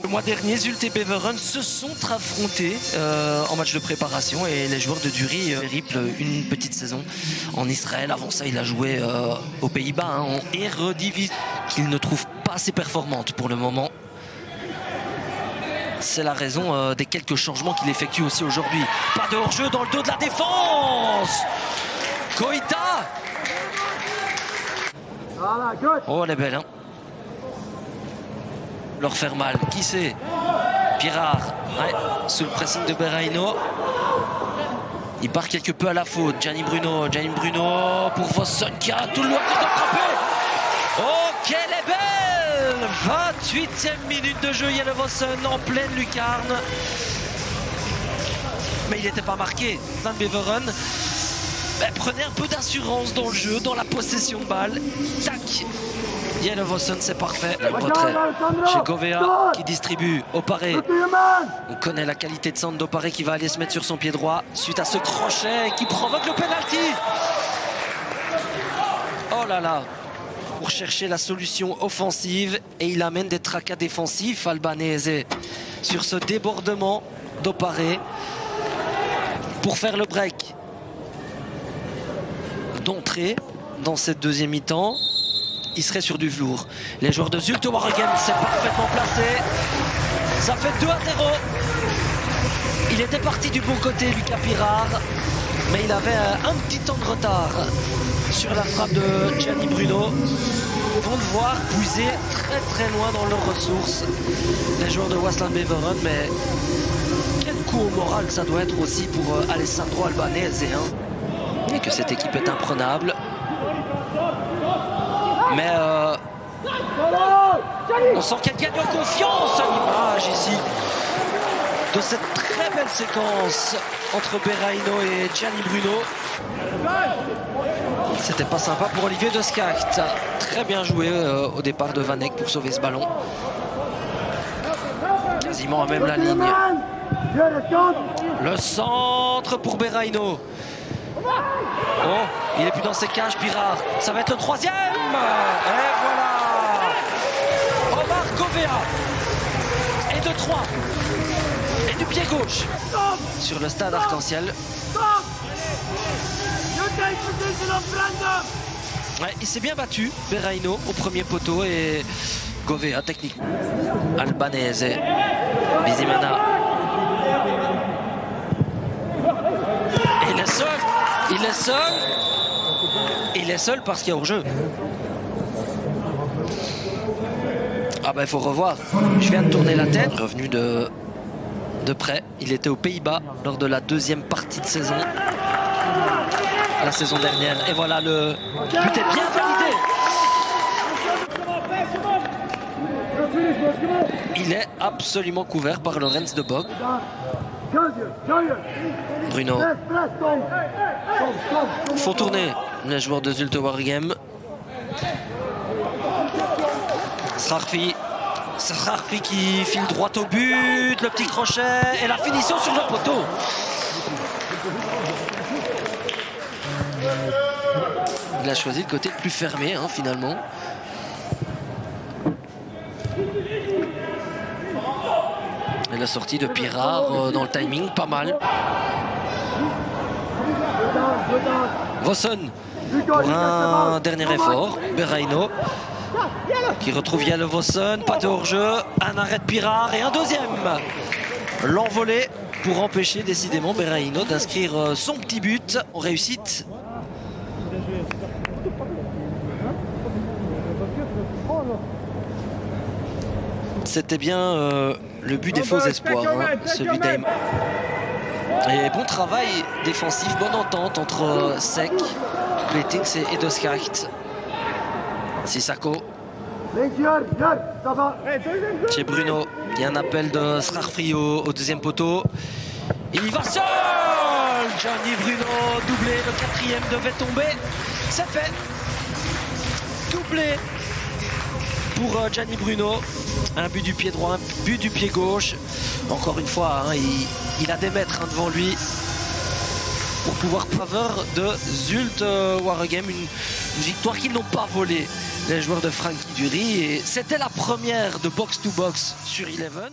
Le mois dernier, Zulte et Beveren se sont affrontés en match de préparation et les joueurs de Dury périple une petite saison en Israël. Avant ça, il a joué aux Pays-Bas en Eredivisie qu'il ne trouve pas assez performante pour le moment. C'est la raison des quelques changements qu'il effectue aussi aujourd'hui. Pas de hors-jeu dans le dos de la défense. Koïta. Oh, elle est belle, hein. Leur faire mal. Qui c'est? Pirard. Ouais, sous le pressing de Beraino. Il part quelque peu à la faute. Gianni Bruno pour Vossen qui a tout le loisir de frapper. Oh, qu'elle est belle! 28e minute de jeu. Jelle Vossen en pleine lucarne. Mais il n'était pas marqué. Van Beveren prenait un peu d'assurance dans le jeu, dans la possession de balle. Tac! Jelle Vossen, c'est parfait. Le retrait chez Govea qui distribue Opare. On connaît la qualité de centre d'Opare qui va aller se mettre sur son pied droit suite à ce crochet qui provoque le penalty. Oh là là, pour chercher la solution offensive et il amène des tracas défensifs Albanese sur ce débordement d'Opare pour faire le break d'entrée dans cette deuxième mi-temps. Il serait sur du velours. Les joueurs de Zulte Waregem, c'est parfaitement placé. Ça fait 2-0. Il était parti du bon côté, Lucas Pirard. Mais il avait un petit temps de retard sur la frappe de Gianni Bruno. Ils vont devoir puiser très très loin dans leurs ressources. Les joueurs de Waasland Beveren, mais quel coup au moral ça doit être aussi pour Alessandro Albanese. Et que cette équipe est imprenable. Mais on sent qu'elle gagne en confiance à l'image ici de cette très belle séquence entre Beraino et Gianni Bruno. C'était pas sympa pour Olivier De Schacht. Très bien joué au départ de Van Eyck pour sauver ce ballon. Quasiment à même la ligne. Le centre pour Beraino. Oh, il est plus dans ses cages, Pirard. Ça va être le troisième. Et voilà. Omar Govea. Et de 3. Et du pied gauche. Sur le stade arc-en-ciel. Ouais, il s'est bien battu, Beraino, au premier poteau. Et Govea, techniquement. Albanese. Bizimana. Et il est seul. Il est seul. Il est seul parce qu'il y a hors-jeu. Ah ben il faut revoir. Je viens de tourner la tête. Revenu de près. Il était aux Pays-Bas lors de la deuxième partie de saison. La saison dernière. Et voilà, le but est bien validé. Il est absolument couvert par Lorenz de Bock. Bruno. Faut tourner les joueurs de Zulte Waregem. Srarfi qui file droit au but. Le petit crochet et la finition sur le poteau. Il a choisi le côté le plus fermé finalement. Et la sortie de Pirard dans le timing, pas mal. Vossen pour un dernier effort. Beraino qui retrouve Jelle Vossen. Pas de hors-jeu. Un arrêt de Pirard et un deuxième. L'envolée pour empêcher décidément Beraino d'inscrire son petit but en réussite. C'était bien le but des faux espoirs, celui d'Aim. Et bon travail défensif, bonne entente entre Sek, Kleetings et De Schacht. Sissako. Chez Bruno, il y a un appel de Srarfi au deuxième poteau. Il y va seul. Gianni Bruno, doublé, le quatrième devait tomber. C'est fait. Doublé pour Gianni Bruno. Un but du pied droit, un but du pied gauche. Encore une fois, il a des mètres devant lui pour pouvoir faveur de Zulte Waregem. Une victoire qu'ils n'ont pas volée les joueurs de Frankie Dury. Et c'était la première de box-to-box sur Eleven.